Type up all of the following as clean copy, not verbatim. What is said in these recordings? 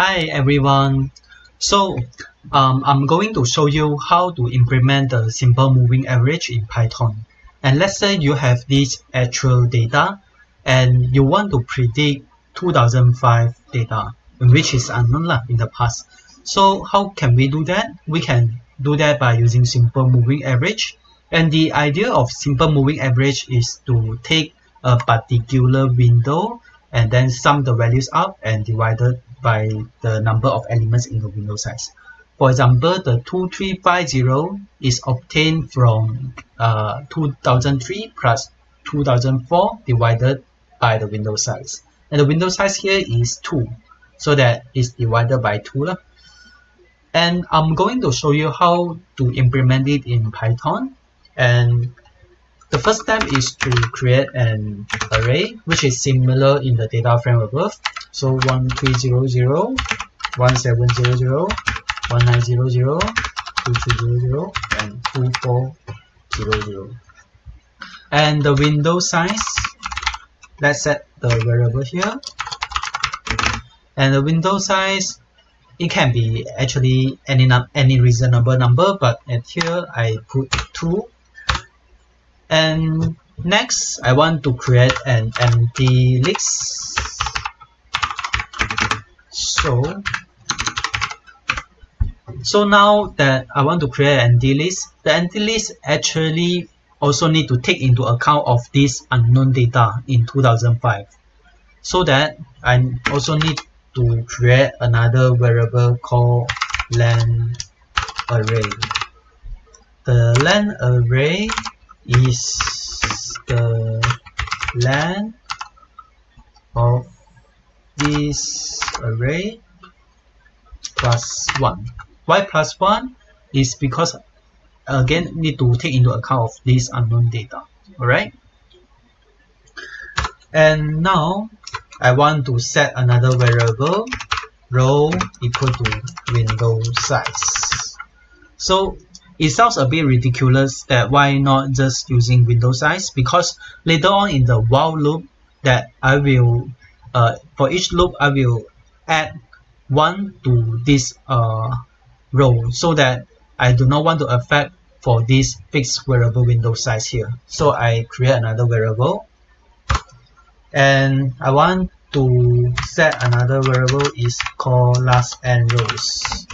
Hi everyone. So I'm going to show you how to implement the simple moving average in Python. And let's say you have this actual data and you want to predict 2005 data, which is unknown in the past. So how can we do that? We can do that by using simple moving average. And the idea of simple moving average is to take a particular window and then sum the values up and divide it by the number of elements in the window size. For example, the 2350 is obtained from 2003 plus 2004 divided by the window size. And the window size here is 2, so that is divided by 2. And I'm going to show you how to implement it in Python. And the first step is to create an array, which is similar in the data frame above. So 1300, 1700, 1900, 2300, and 2400. And the window size, let's set the variable here. And the window size, it can be actually any reasonable number, but at here I put 2. And next, I want to create an empty list. So now that I want to create an empty list, the empty list actually also need to take into account of this unknown data in 2005. So that I also need to create another variable called len array. The len array is the len of this array plus 1. Why plus 1? Is because again need to take into account of this unknown data. Alright? And now I want to set another variable row equal to window size. So it sounds a bit ridiculous that why not just using window size, because later on in the while loop that I will for each loop I will add 1 to this row, so that I do not want to affect for this fixed variable window size here. So I create another variable, and I want to set another variable is called last n rows,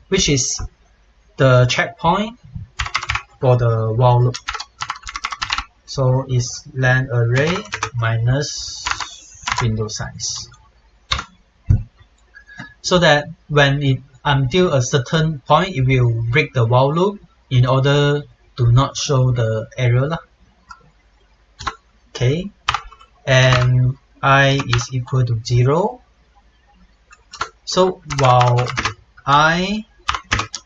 which is the checkpoint for the while loop. So it's len array minus window size, so that when it until a certain point it will break the while loop in order to not show the error. Okay, and I is equal to 0. So while I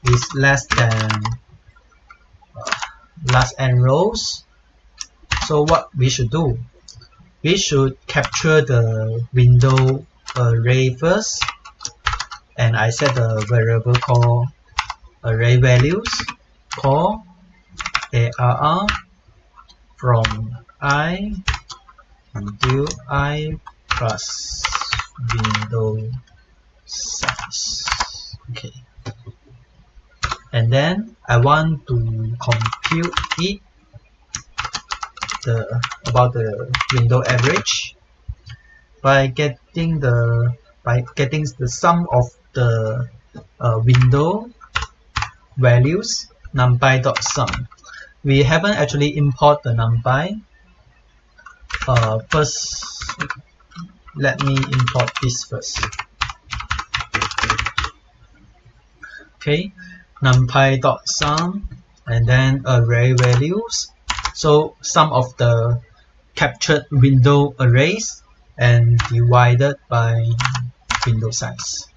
is less than last n rows, so what we should do, we should capture the window array first, and I set the variable called array values called arr from I until I plus window size. Okay, and then I want to compute it about the window average by getting the sum of the window values numpy.sum. We haven't actually import the numpy. First, let me import this first. Okay, numpy.sum and then array values. So sum of the captured window arrays and divided by window size.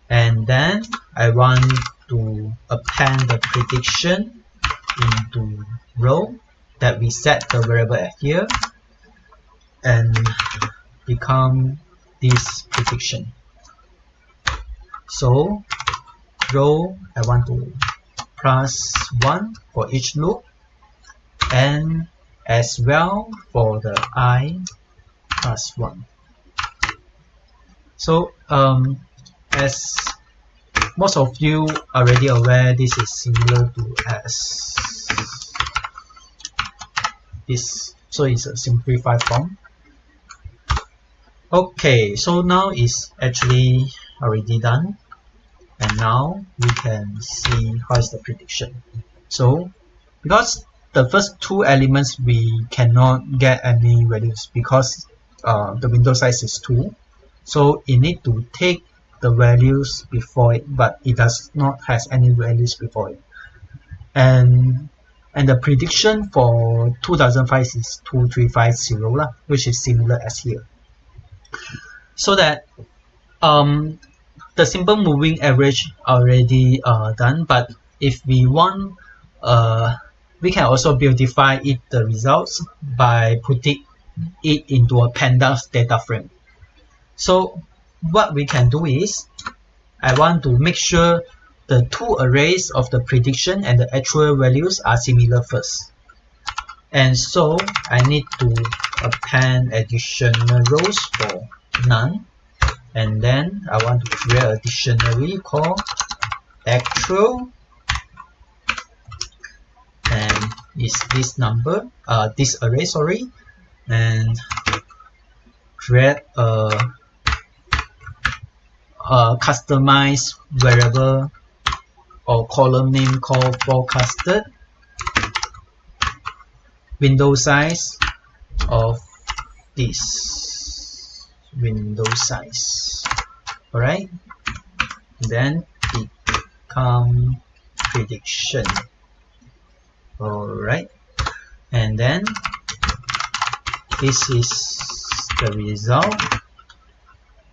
And then I want to append the prediction into row that we set the variable at here and become this prediction. So row I want to plus 1 for each loop, and as well for the I plus 1. So as most of you are already aware, this is similar to as this, so it's a simplified form. Okay, so now it's actually already done, and now we can see how is the prediction. So because the first two elements we cannot get any values because the window size is 2, so it need to take the values before it, but it does not has any values before it. And the prediction for 2005 is 2350 lah, which is similar as here. So that the simple moving average already done, but if we want we can also beautify it the results by putting it into a pandas data frame. So what we can do is, I want to make sure the two arrays of the prediction and the actual values are similar first. And so I need to append additional rows for none. And then I want to create a dictionary called actual, and is this number, this array, sorry, and create a customized variable or column name called forecasted window size of this window size. Alright, then become prediction. Alright, and then this is the result.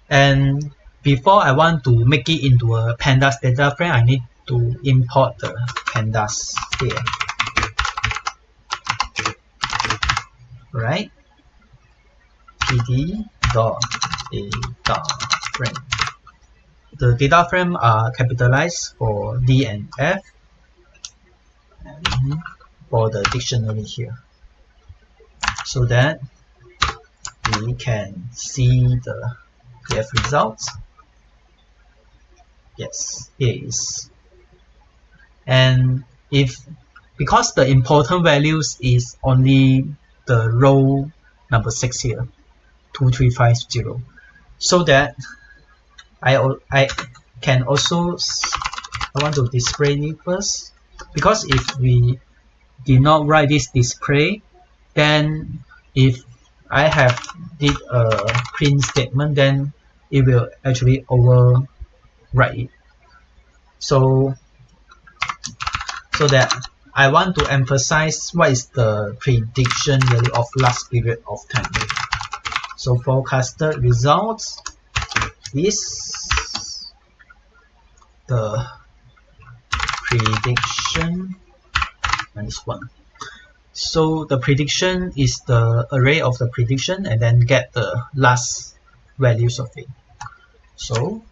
And before I want to make it into a pandas data frame, I need to import the pandas here. Right, pd.data frame. The data frame are capitalized for D and F, and for the dictionary here, so that we can see the PF results. Yes, here is. And if, because the important values is only the row number 6 here, 2350, so that I can also, I want to display it first, because if we did not write this display, then if I have did a print statement, then it will actually overwrite it. So that I want to emphasize what is the prediction value of last period of time. So forecasted results is the prediction minus 1. So the prediction is the array of the prediction and then get the last values of it. So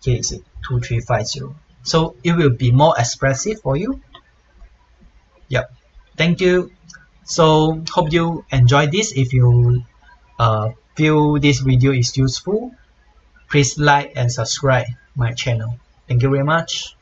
here is it, 2350. So it will be more expressive for you. Yep. Thank you. So hope you enjoy this. If you feel this video is useful, please like and subscribe my channel. Thank you very much.